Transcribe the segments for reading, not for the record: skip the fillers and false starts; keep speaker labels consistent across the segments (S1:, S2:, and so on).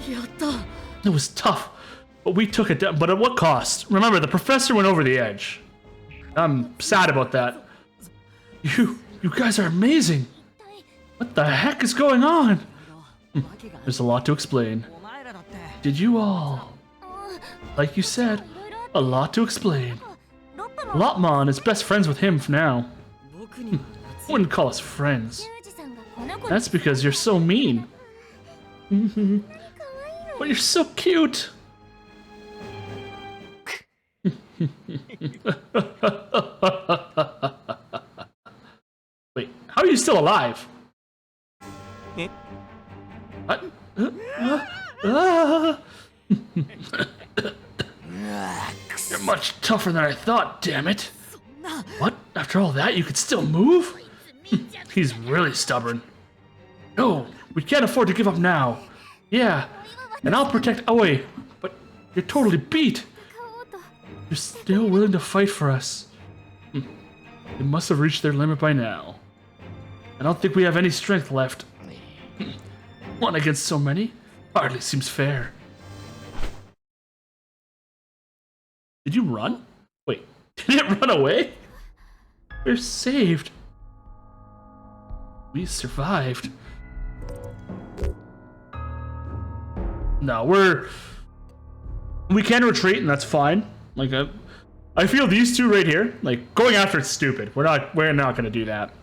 S1: It was tough, but we took it down. But at what cost? Remember, the professor went over the edge. I'm sad about that. You guys are amazing. What the heck is going on? There's a lot to explain. Did you all? Like you said, a lot to explain. Lopmon is best friends with him for now. Wouldn't call us friends. That's because you're so mean. But you're so cute. Wait, how are you still alive? What? You're much tougher than I thought, damn it. What? After all that, you could still move? He's really stubborn. No, we can't afford to give up now. Yeah, and I'll protect Aoi, but you're totally beat. You're still willing to fight for us. They must have reached their limit by now. I don't think we have any strength left. One against so many hardly seems fair. Did you run? Wait, did it run away? We're saved. We survived. No, we can retreat, and that's fine. Like, I feel these two right here, like, going after it's stupid. We're not gonna do that.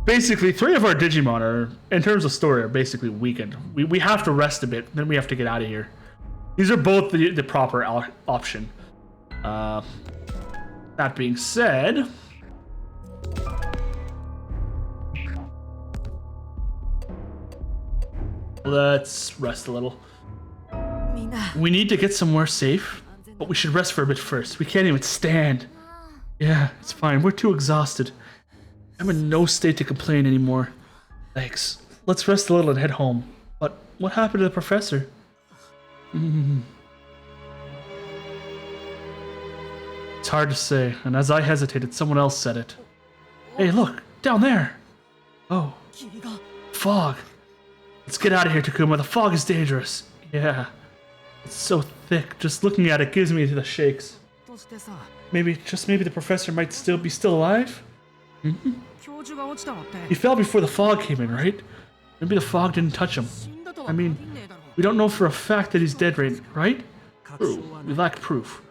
S1: Basically, 3 of our Digimon are, in terms of story, are basically weakened. We have to rest a bit, then we have to get out of here. These are both the proper option. That being said, let's rest a little. We need to get somewhere safe, but we should rest for a bit first. We can't even stand. Yeah, it's fine. We're too exhausted. I'm in no state to complain anymore. Thanks. Let's rest a little and head home. But what happened to the professor? It's hard to say, and as I hesitated, someone else said it. Hey, look! Down there! Oh. Fog. Let's get out of here, Takuma. The fog is dangerous. Yeah. It's so thick. Just looking at it gives me the shakes. Maybe the professor might still be alive? He fell before the fog came in, right? Maybe the fog didn't touch him. I mean, we don't know for a fact that he's dead, right? True. We lack proof.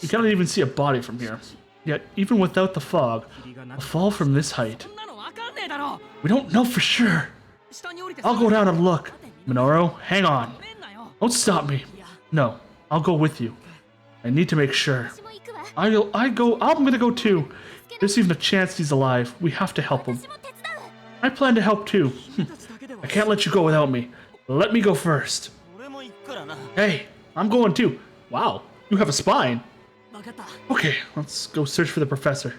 S1: You cannot even see a body from here. Yet, even without the fog, a fall from this height. We don't know for sure. I'll go down and look. Minoru, hang on. Don't stop me. No, I'll go with you. I need to make sure. I'm gonna go too. There's even a chance he's alive. We have to help him. I plan to help too. I can't let you go without me. Let me go first. Hey, I'm going too. Wow, you have a spine. Okay, let's go search for the professor.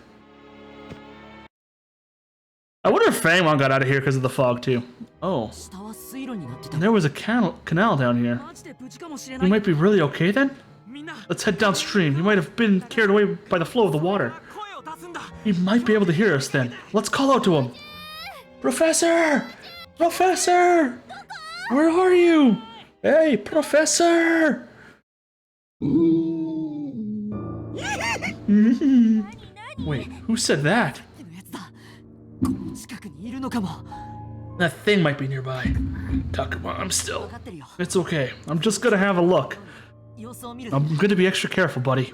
S1: I wonder if Fangmon got out of here because of the fog too. Oh. And there was a canal down here. He might be really okay then? Let's head downstream. He might have been carried away by the flow of the water. He might be able to hear us then. Let's call out to him. Professor! Professor! Where are you? Hey, Professor! Wait, who said that? That thing might be nearby. Takuma, I'm still. It's okay. I'm just gonna have a look. I'm gonna be extra careful, buddy.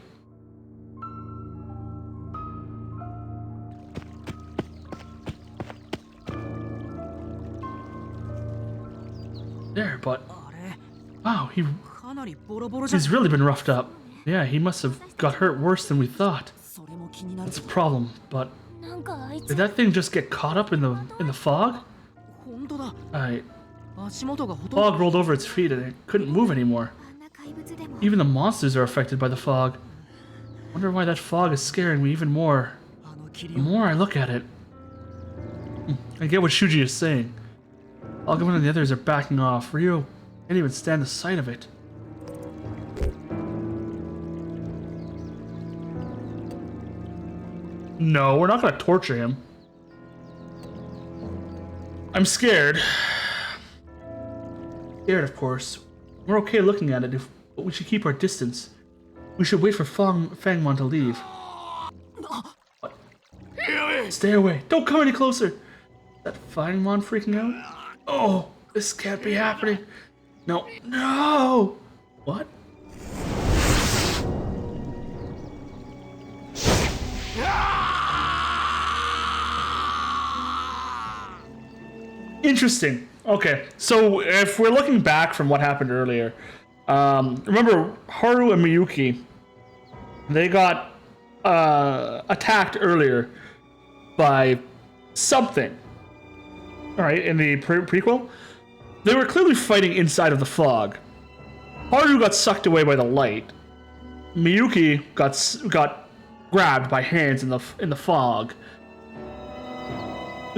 S1: There, but wow, he's really been roughed up. Yeah, he must have got hurt worse than we thought. That's a problem, but did that thing just get caught up in the fog? Fog rolled over its feet and it couldn't move anymore. Even the monsters are affected by the fog. Wonder why that fog is scaring me even more. The more I look at it. I get what Shuji is saying. Agumon and the others are backing off. Ryo can't even stand the sight of it. No, we're not gonna torture him. I'm scared. Scared, of course. We're okay looking at it, but we should keep our distance. We should wait for Fangmon to leave. What? Stay away. Don't come any closer. Is that Fangmon freaking out? Oh, this can't be happening. No. No! What? Interesting. Okay, so if we're looking back from what happened earlier, remember Haru and Miyuki, they got attacked earlier by something. All right, in the prequel, they were clearly fighting inside of the fog. Haru got sucked away by the light. Miyuki got grabbed by hands in the fog.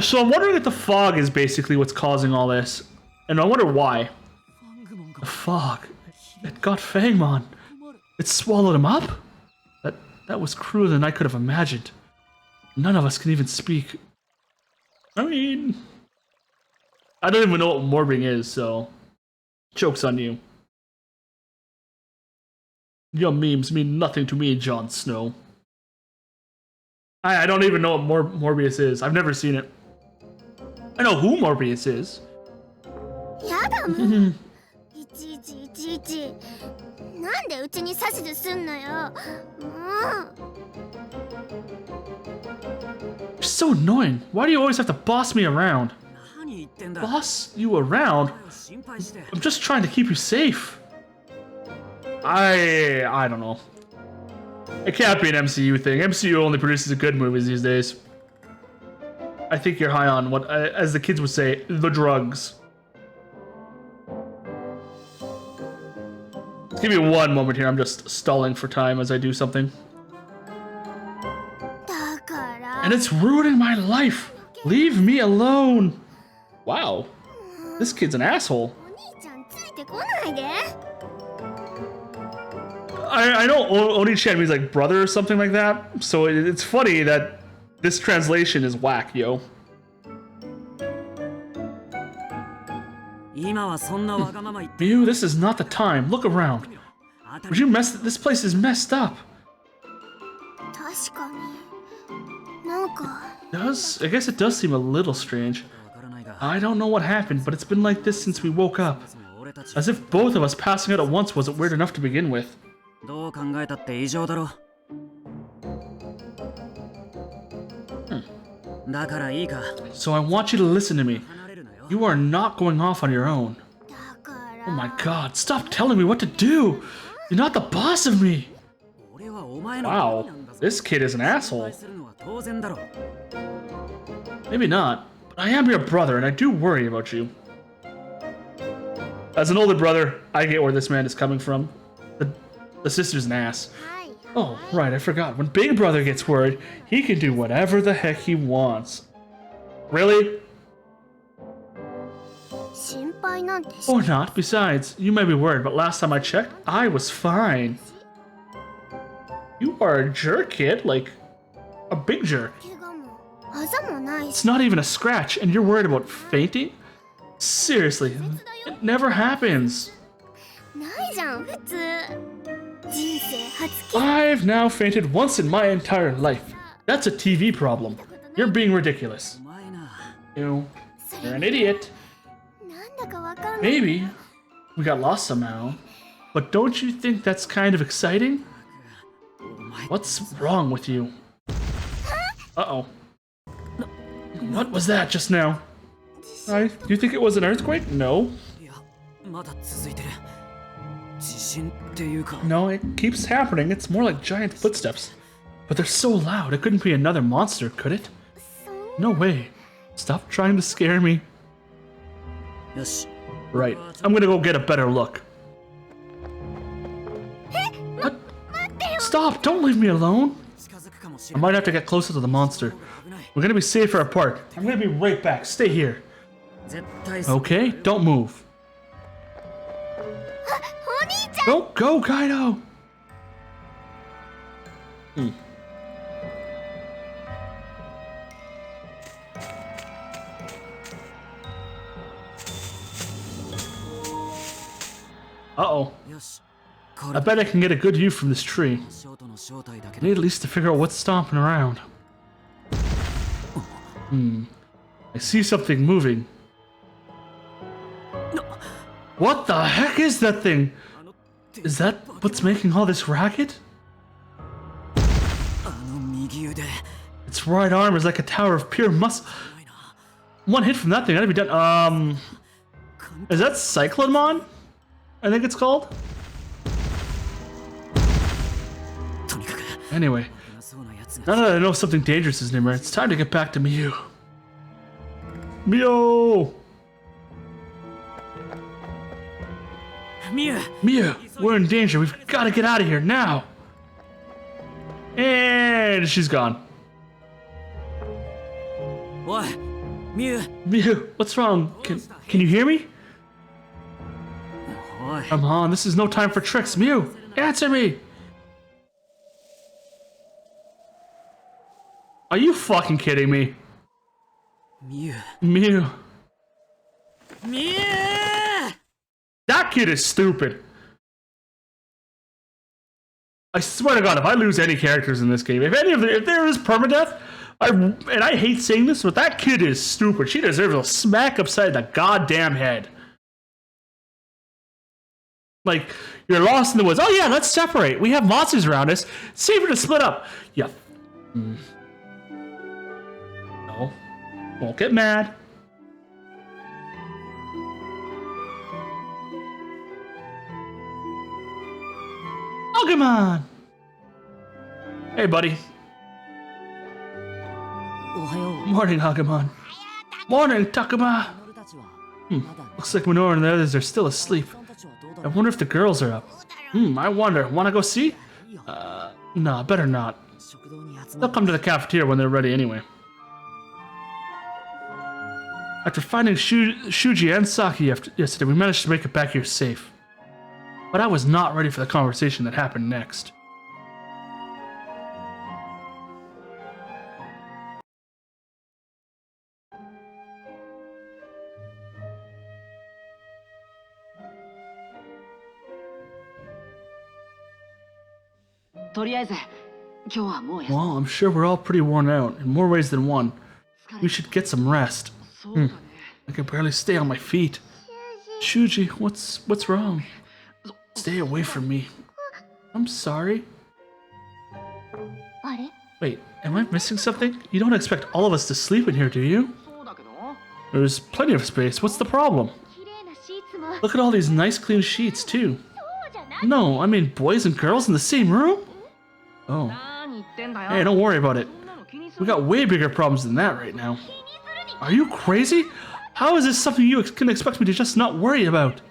S1: So I'm wondering if the fog is basically what's causing all this, and I wonder why. The fog, it got Fangmon. It swallowed him up. That was crueler than I could have imagined. None of us can even speak. I mean, I don't even know what morbing is, so joke's on you. Your memes mean nothing to me, Jon Snow. I don't even know what Morbius is. I've never seen it. I know who Morbius is. You're so annoying. Why do you always have to boss me around? Boss you around? I'm just trying to keep you safe. I don't know. It can't be an MCU thing. MCU only produces good movies these days. I think you're high on what, as the kids would say, the drugs. Give me one moment here. I'm just stalling for time as I do something. And it's ruining my life. Leave me alone. Wow. This kid's an asshole. I know Oni-chan means like brother or something like that. So it's funny that this translation is whack, yo. Mew, this is not the time. Look around. Would you this place is messed up. I guess it does seem a little strange. I don't know what happened, but it's been like this since we woke up. As if both of us passing out at once wasn't weird enough to begin with. So I want you to listen to me. You are not going off on your own. Oh my god, stop telling me what to do! You're not the boss of me! Wow, this kid is an asshole. Maybe not, but I am your brother and I do worry about you. As an older brother, I get where this man is coming from. The sister's an ass. Oh, right, I forgot. When Big Brother gets worried, he can do whatever the heck he wants. Really? Or not. Besides, you may be worried, but last time I checked, I was fine. You are a jerk, kid. Like, a big jerk. It's not even a scratch, and you're worried about fainting? Seriously, it never happens. I've now fainted once in my entire life. That's a TV problem. You're being ridiculous. You're an idiot. Maybe we got lost somehow, but don't you think that's kind of exciting? What's wrong with you? Uh-oh. What was that just now? Do you think it was an earthquake? No. No, it keeps happening. It's more like giant footsteps. But they're so loud, it couldn't be another monster, could it? No way. Stop trying to scare me. Right. I'm gonna go get a better look. What? Stop! Don't leave me alone! I might have to get closer to the monster. We're gonna be safer apart. I'm gonna be right back. Stay here. Okay, don't move. Don't go, Kaido! Uh-oh. I bet I can get a good view from this tree. I need at least to figure out what's stomping around. I see something moving. What the heck is that thing? Is that what's making all this racket? Its right arm is like a tower of pure muscle. One hit from that thing, I'd be done. Is that Cyclonmon? I think it's called? Anyway, now that I know something dangerous is near, it's time to get back to Miu. Miu! Miu, we're in danger. We've got to get out of here now. And she's gone.
S2: What?
S1: Miu, what's wrong? Can you hear me? Come on, this is no time for tricks. Miu, answer me. Are you fucking kidding me? Miu. That kid is stupid. I swear to God, if I lose any characters in this game, if there is permadeath, and I hate saying this, but that kid is stupid. She deserves a smack upside the goddamn head. Like, you're lost in the woods. Oh yeah, let's separate. We have monsters around us. Safer to split up. Yeah. No. Won't get mad. Agumon! Hey, buddy. Morning, Agumon. Morning, Takuma. Looks like Minoru and the others are still asleep. I wonder if the girls are up. I wonder. Wanna go see? No, better not. They'll come to the cafeteria when they're ready anyway. After finding Shuji and Saki yesterday, we managed to make it back here safe. But I was not ready for the conversation that happened next. Well, I'm sure we're all pretty worn out, in more ways than one. We should get some rest. I can barely stay on my feet. Shuji, what's wrong? Stay away from me. I'm sorry. Wait, am I missing something? You don't expect all of us to sleep in here, do you? There's plenty of space. What's the problem? Look at all these nice clean sheets, too. No, I mean boys and girls in the same room? Oh. Hey, don't worry about it. We got way bigger problems than that right now. Are you crazy? How is this something you can expect me to just not worry about?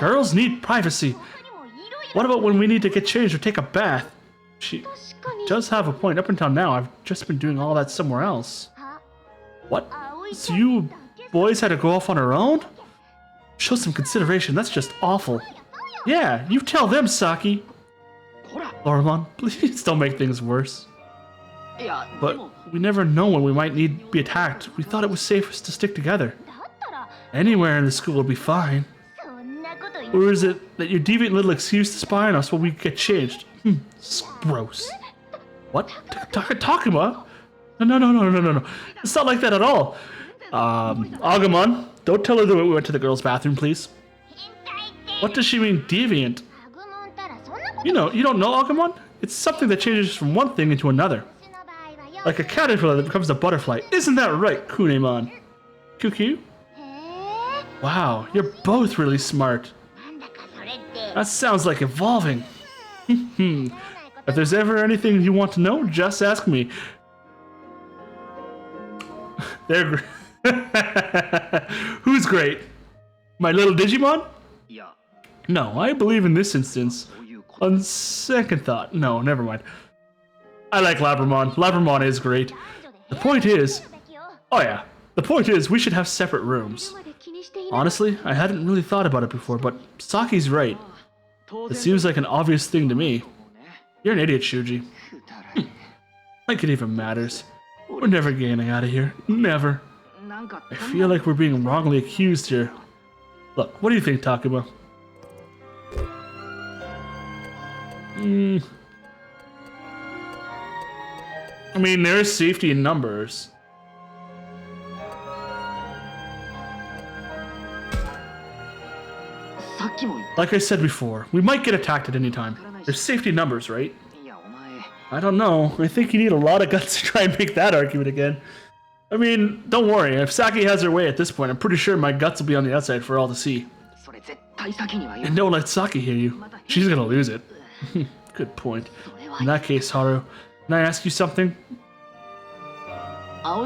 S1: Girls need privacy. What about when we need to get changed or take a bath? She does have a point. Up until now, I've just been doing all that somewhere else. What? So you boys had to go off on our own? Show some consideration. That's just awful. Yeah, you tell them, Saki. Loramon, please don't make things worse. But we never know when we might need to be attacked. We thought it was safest to stick together. Anywhere in the school will be fine. Or is it that your deviant little excuse to spy on us while we get changed? It's gross. What? Takuma? No. It's not like that at all. Agumon, don't tell her that we went to the girls' bathroom, please. What does she mean, deviant? You don't know Agumon? It's something that changes from one thing into another. Like a caterpillar that becomes a butterfly. Isn't that right, Kunemon? QQ? Wow, you're both really smart. That sounds like evolving. If there's ever anything you want to know, just ask me. They're Who's great? My little Digimon? No, I believe in this instance. On second thought, no, never mind. I like Labramon. Labramon is great. The point is... Oh yeah. The point is, we should have separate rooms. Honestly, I hadn't really thought about it before, but Saki's right. It seems like an obvious thing to me. You're an idiot, Shuji. Like it even matters. We're never getting out of here. Never. I feel like we're being wrongly accused here. Look, what do you think, Takuma? I mean, there's safety in numbers. Like I said before, we might get attacked at any time. There's safety in numbers, right? I don't know. I think you need a lot of guts to try and make that argument again. I mean, don't worry. If Saki has her way at this point, I'm pretty sure my guts will be on the outside for all to see. And don't let Saki hear you. She's gonna lose it. Good point. In that case, Haru, can I ask you something? How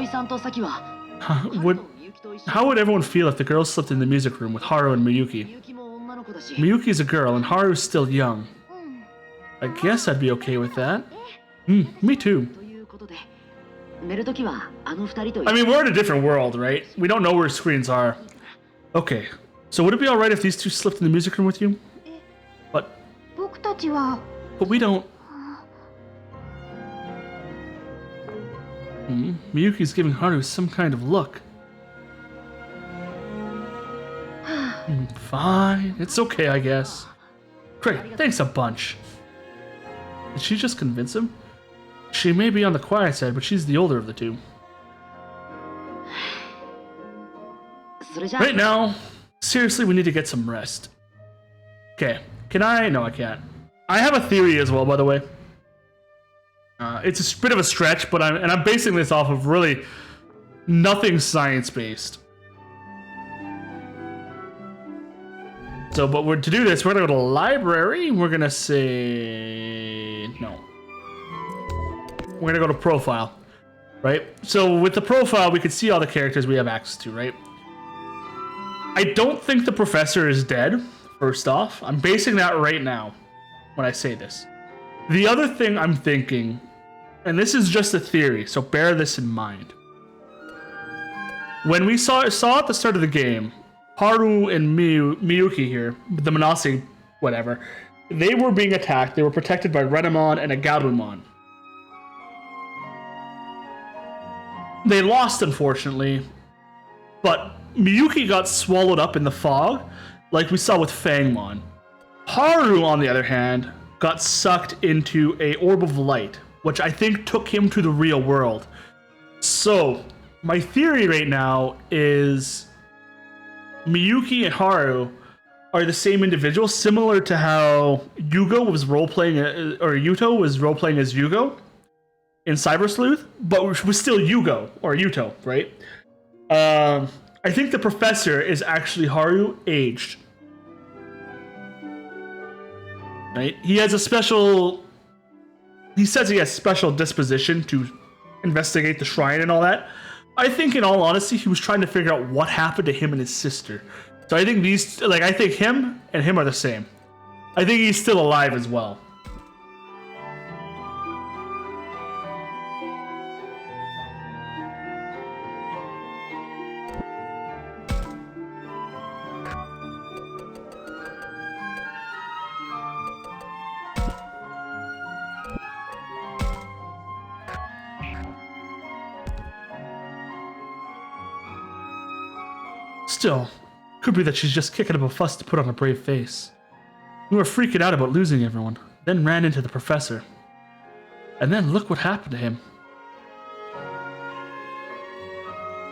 S1: would everyone feel if the girls slept in the music room with Haru and Miyuki? Miyuki's a girl and Haru's still young. I guess I'd be okay with that. Me too. I mean, we're in a different world, right? We don't know where screens are. Okay, so would it be alright if these two slept in the music room with you? But we don't... Miyuki's giving Haru some kind of look. Fine, it's okay, I guess. Great, thanks a bunch. Did she just convince him? She may be on the quiet side, but she's the older of the two. Right now, seriously, we need to get some rest. Okay, can I? No, I can't. I have a theory as well, by the way. It's a bit of a stretch, but I'm basing this off of really nothing science-based. So, but to do this, we're gonna go to the library. We're gonna say no. We're gonna go to profile, right? So with the profile, we can see all the characters we have access to, right? I don't think the professor is dead. First off, I'm basing that right now when I say this. The other thing I'm thinking, and this is just a theory, so bear this in mind. When we saw at the start of the game, Haru and Miyuki here, the Manase, whatever, they were being attacked. They were protected by Renamon and Agumon. They lost, unfortunately, but Miyuki got swallowed up in the fog, like we saw with Fangmon. Haru, on the other hand, got sucked into a orb of light, which I think took him to the real world. So, my theory right now is Miyuki and Haru are the same individual, similar to how Yugo was role-playing, or Yuto was role-playing as Yugo in Cyber Sleuth, but was still Yugo, or Yuto, right? I think the professor is actually Haru aged. Right? He has a special... He says he has special disposition to investigate the shrine and all that. I think, in all honesty, he was trying to figure out what happened to him and his sister. So I think these... I think him and him are the same. I think he's still alive as well. Still, could be that she's just kicking up a fuss to put on a brave face. We were freaking out about losing everyone, then ran into the professor. And then look what happened to him.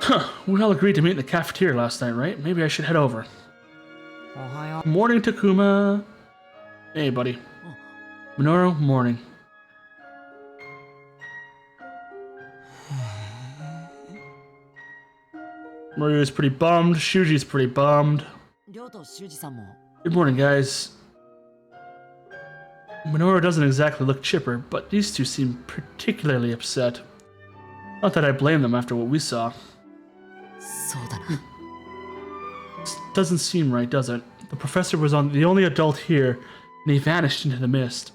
S1: Huh, we all agreed to meet in the cafeteria last night, right? Maybe I should head over. Morning, Takuma. Hey, buddy. Minoru, morning. Mario's pretty bummed. Shuji's pretty bummed. Good morning, guys. Minoru doesn't exactly look chipper, but these two seem particularly upset. Not that I blame them after what we saw. Doesn't seem right, does it? The professor was the only adult here, and he vanished into the mist.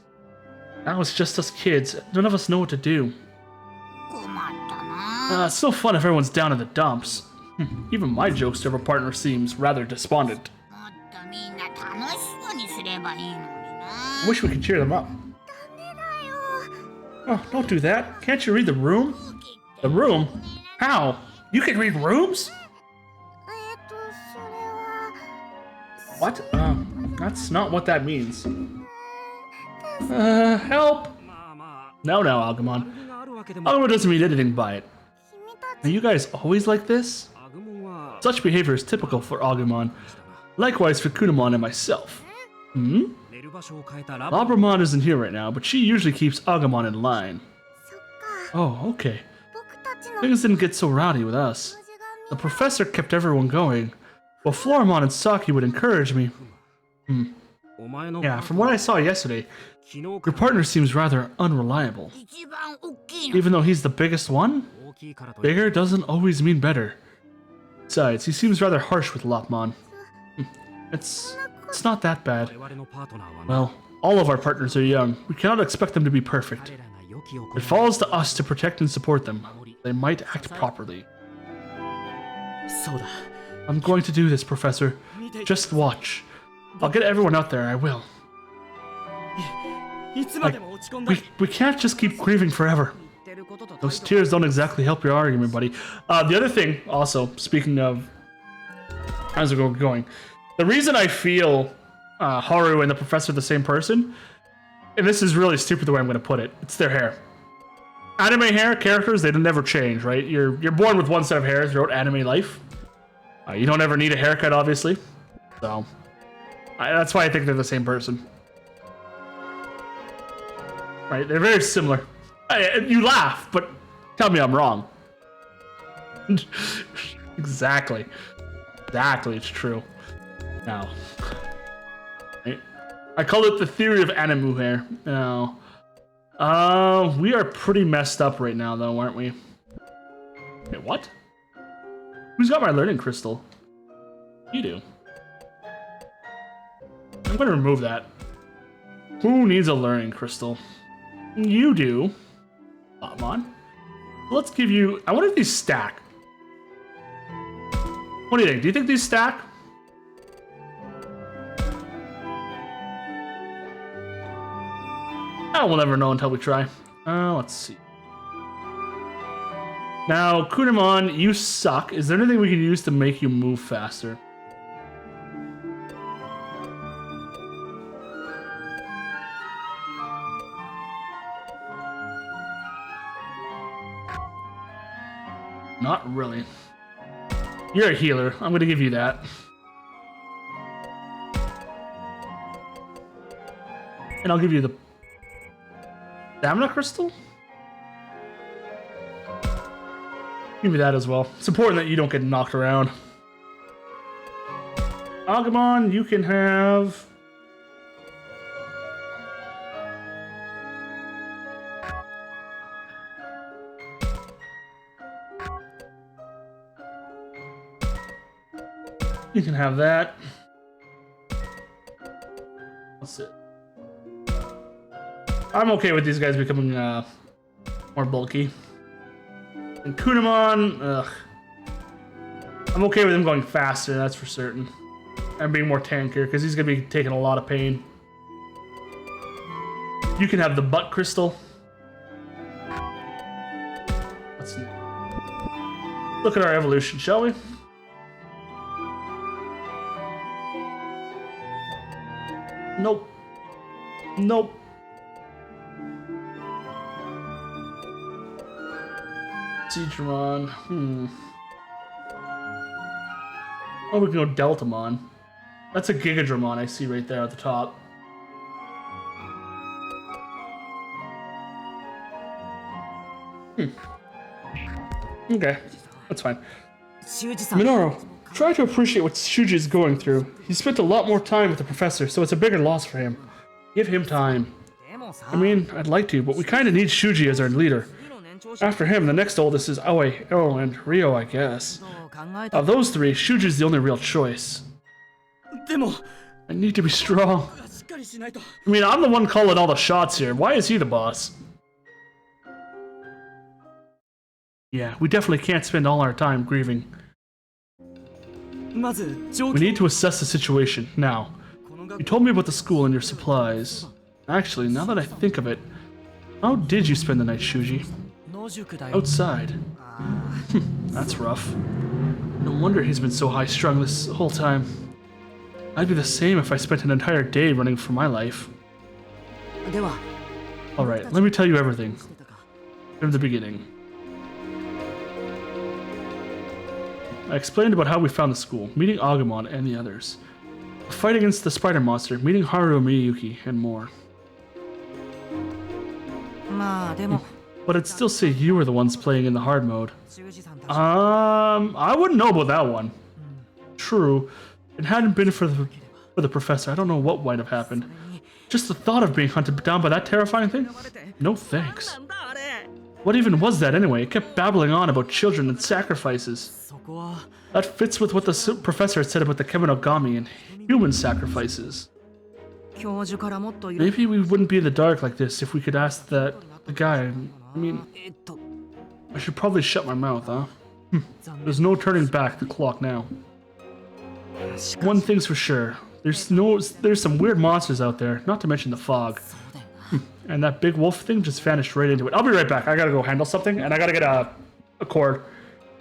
S1: Now it's just us kids. None of us know what to do. It's no fun if everyone's down in the dumps. Even my jokester partner seems rather despondent. I wish we could cheer them up. Oh, don't do that. Can't you read the room? The room? How? You can read rooms? What? That's not what that means. Help! No, Agumon. Agumon doesn't mean anything by it. Are you guys always like this? Such behavior is typical for Agumon. Likewise for Kunamon and myself. Labramon isn't here right now, but she usually keeps Agumon in line. Oh, okay. Things didn't get so rowdy with us. The professor kept everyone going, while Floramon and Saki would encourage me. Yeah, from what I saw yesterday, your partner seems rather unreliable. Even though he's the biggest one, bigger doesn't always mean better. Besides, he seems rather harsh with Lopmon. It's not that bad. Well, all of our partners are young. We cannot expect them to be perfect. It falls to us to protect and support them. They might act properly. I'm going to do this, Professor. Just watch. I'll get everyone out there, I will. We can't just keep grieving forever. Those tears don't exactly help your argument, buddy. The other thing, also, speaking of... How's it going? The reason I feel Haru and the professor are the same person, and this is really stupid the way I'm going to put it, it's their hair. Anime hair characters, they never change, right? You're born with one set of hair throughout anime life. You don't ever need a haircut, obviously. So, that's why I think they're the same person. Right? They're very similar. You laugh, but tell me I'm wrong. Exactly. Exactly, it's true. Now, right? I call it the theory of Animu hair. Now, we are pretty messed up right now, though, aren't we? Wait, what? Who's got my learning crystal? You do. I'm gonna remove that. Who needs a learning crystal? You do. Come on. Let's give you... I wonder if these stack. What do you think? Do you think these stack? Oh, we'll never know until we try. Let's see. Now, Kunamon, you suck. Is there anything we can use to make you move faster? Not really. You're a healer. I'm gonna give you that. And I'll give you the stamina crystal? Give me that as well. It's important that you don't get knocked around. Agumon, you can have... You can have that. That's it. I'm okay with these guys becoming more bulky. And Kunamon, ugh. I'm okay with him going faster, that's for certain. And being more tankier, because he's going to be taking a lot of pain. You can have the butt crystal. Let's look at our evolution, shall we? Nope. Nope. Digimon. Oh, we can go Deltamon. That's a Gigadramon I see right there at the top. Okay, that's fine. Minoru, try to appreciate what Shuji is going through. He spent a lot more time with the professor, so it's a bigger loss for him. Give him time. I mean, I'd like to, but we kinda need Shuji as our leader. After him, the next oldest is Aoi, and Ryo, I guess. Of those three, Shuji's the only real choice. I need to be strong. I mean, I'm the one calling all the shots here. Why is he the boss? Yeah, we definitely can't spend all our time grieving. We need to assess the situation, now. You told me about the school and your supplies. Actually, now that I think of it, how did you spend the night, Shuji? Outside. That's rough. No wonder he's been so high-strung this whole time. I'd be the same if I spent an entire day running for my life. Alright, let me tell you everything. From the beginning. I explained about how we found the school, meeting Agumon and the others. A fight against the spider monster, meeting Haru and Miyuki, and more. But I'd still say you were the ones playing in the hard mode. I wouldn't know about that one. True. If it hadn't been for the professor, I don't know what might have happened. Just the thought of being hunted down by that terrifying thing? No thanks. What even was that anyway? It kept babbling on about children and sacrifices. That fits with what the professor had said about the Kemonogami and human sacrifices. Maybe we wouldn't be in the dark like this if we could ask the guy. I mean, I should probably shut my mouth, huh? There's no turning back the clock now. One thing's for sure. There's some weird monsters out there, not to mention the fog. And that big wolf thing just vanished right into it. I'll be right back. I gotta go handle something, and I gotta get a cord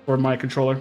S1: for my controller.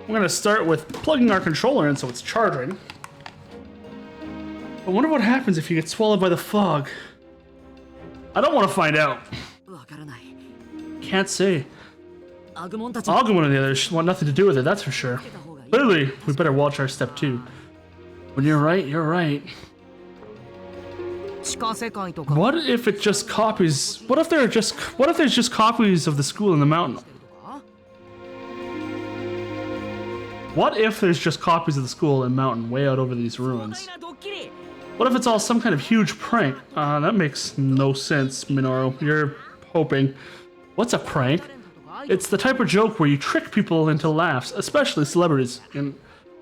S1: I'm gonna start with plugging our controller in so it's charging. I wonder what happens if you get swallowed by the fog. I don't want to find out. Can't say. Agumon and the others want nothing to do with it, that's for sure. Clearly, we better watch our step too. When you're right, you're right. What if it just copies? What if there's just copies of the school in the mountain? What if there's just copies of the school in the mountain way out over these ruins? What if it's all some kind of huge prank? That makes no sense, Minoru. You're hoping. What's a prank? It's the type of joke where you trick people into laughs, especially celebrities. And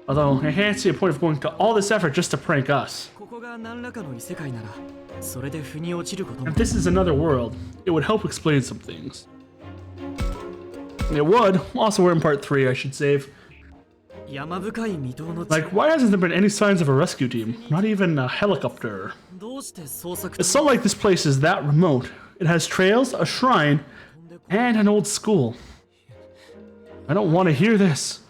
S1: although I can't see a point of going to all this effort just to prank us. If this is another world, it would help explain some things. It would. Also, we're in part 3, I should save. Like, why hasn't there been any signs of a rescue team? Not even a helicopter. It's not like this place is that remote. It has trails, a shrine, and an old school. I don't want to hear this.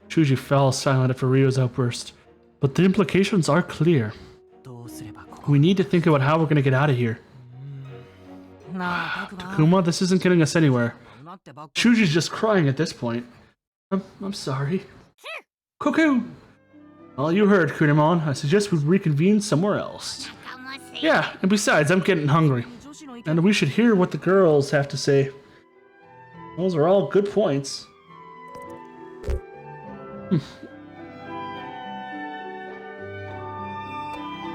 S1: Shuji fell silent after Ryo's outburst, but the implications are clear. We need to think about how we're going to get out of here. Takuma, this isn't getting us anywhere. Shuji's just crying at this point. I'm sorry. Cuckoo! Well, you heard, Kunemon. I suggest we reconvene somewhere else. Yeah, and besides, I'm getting hungry. And we should hear what the girls have to say. Those are all good points.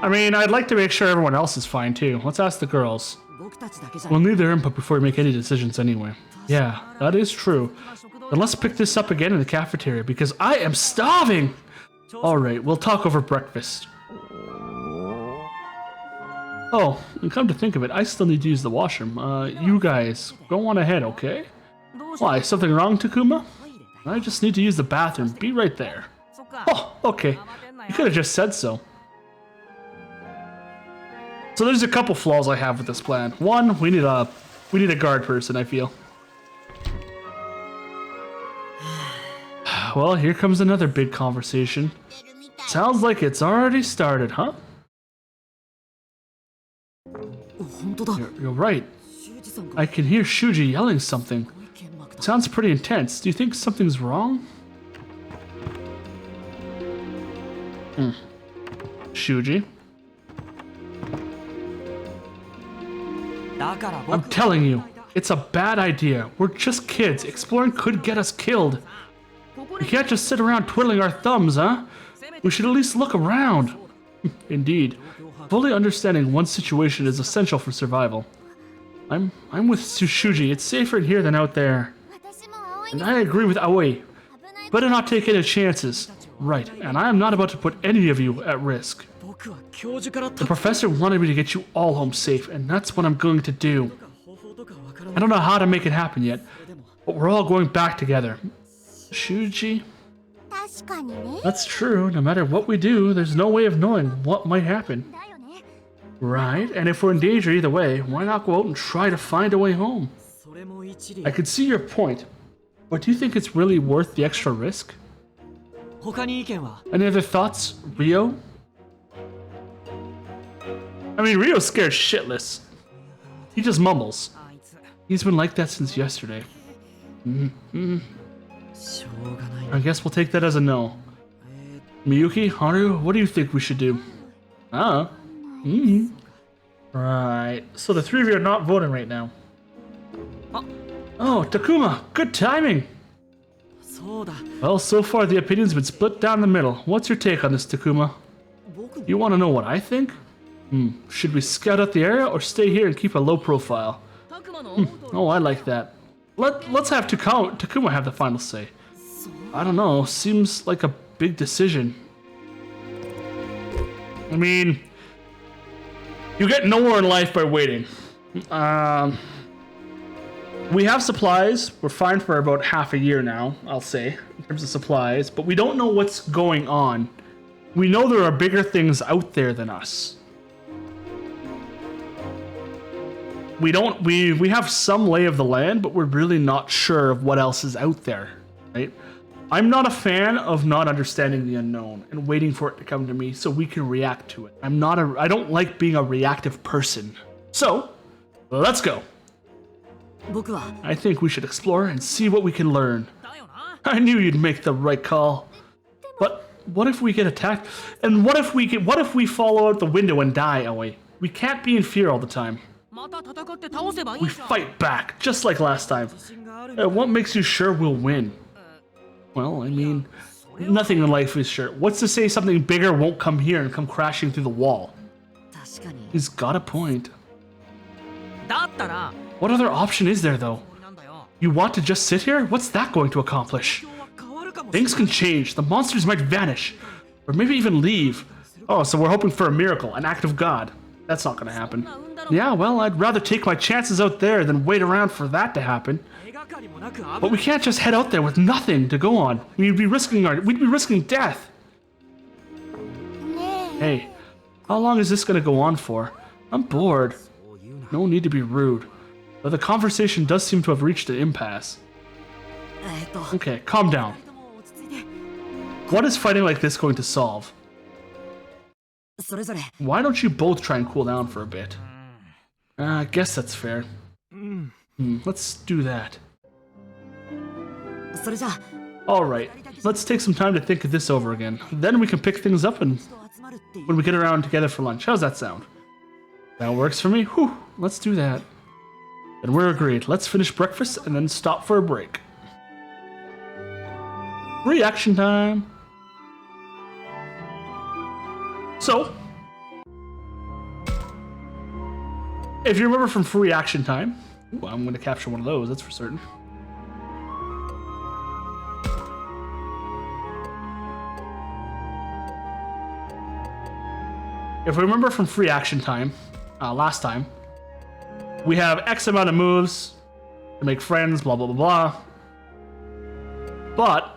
S1: I mean, I'd like to make sure everyone else is fine too. Let's ask the girls. We'll need their input before we make any decisions anyway. Yeah, that is true. Then let's pick this up again in the cafeteria because I am starving! Alright, we'll talk over breakfast. Oh, and come to think of it, I still need to use the washroom. You guys, go on ahead, okay? Why, something wrong, Takuma? I just need to use the bathroom. Be right there. Oh, okay. You could have just said so. So there's a couple flaws I have with this plan. One, we need a guard person, I feel. Well, here comes another big conversation. Sounds like it's already started, huh? You're right. I can hear Shuji yelling something. It sounds pretty intense. Do you think something's wrong? Shuji? I'm telling you, it's a bad idea. We're just kids. Exploring could get us killed. We can't just sit around twiddling our thumbs, huh? We should at least look around. Indeed. Fully understanding one's situation is essential for survival. I'm with Shuji. It's safer in here than out there. And I agree with Aoi. Better not take any chances. Right, and I am not about to put any of you at risk. The professor wanted me to get you all home safe, and that's what I'm going to do. I don't know how to make it happen yet, but we're all going back together. Shuji? That's true. No matter what we do, there's no way of knowing what might happen. Right, and if we're in danger either way, why not go out and try to find a way home? I could see your point, but do you think it's really worth the extra risk? Any other thoughts, Rio? I mean, Rio's scared shitless. He just mumbles. He's been like that since yesterday. I guess we'll take that as a no. Miyuki, Haru, what do you think we should do? Right, so the three of you are not voting right now. Oh, Takuma, good timing! Well, so far the opinion's been split down the middle. What's your take on this, Takuma? You want to know what I think? Should we scout out the area or stay here and keep a low profile? Oh, I like that. Let's have Takuma have the final say. I don't know, seems like a big decision. I mean, you get nowhere in life by waiting. We have supplies. We're fine for about half a year now, I'll say, in terms of supplies, but we don't know what's going on. We know there are bigger things out there than us. We have some lay of the land, but we're really not sure of what else is out there, right? I'm not a fan of not understanding the unknown and waiting for it to come to me so we can react to it. I don't like being a reactive person. So, let's go. I think we should explore and see what we can learn. I knew you'd make the right call. But what if we get attacked? And what if we follow out the window and die, Aoi? We can't be in fear all the time. We fight back, just like last time. What makes you sure we'll win? Well, I mean, nothing in life is sure. What's to say something bigger won't come here and come crashing through the wall? He's got a point. What other option is there, though? You want to just sit here? What's that going to accomplish? Things can change. The monsters might vanish. Or maybe even leave. Oh, so we're hoping for a miracle, an act of God. That's not going to happen. Yeah, well, I'd rather take my chances out there than wait around for that to happen. But we can't just head out there with nothing to go on. We'd be risking death. Hey, how long is this going to go on for? I'm bored. No need to be rude. But the conversation does seem to have reached an impasse. Okay, calm down. What is fighting like this going to solve? Why don't you both try and cool down for a bit? I guess that's fair. Let's do that. Alright, let's take some time to think this over again. Then we can pick things up and when we get around together for lunch. How's that sound? That works for me? Whew, let's do that. And we're agreed. Let's finish breakfast and then stop for a break. Reaction time! So, if you remember from free action time, I'm going to capture one of those, that's for certain. If we remember from free action time, last time, we have X amount of moves to make friends, blah, blah, blah, blah. But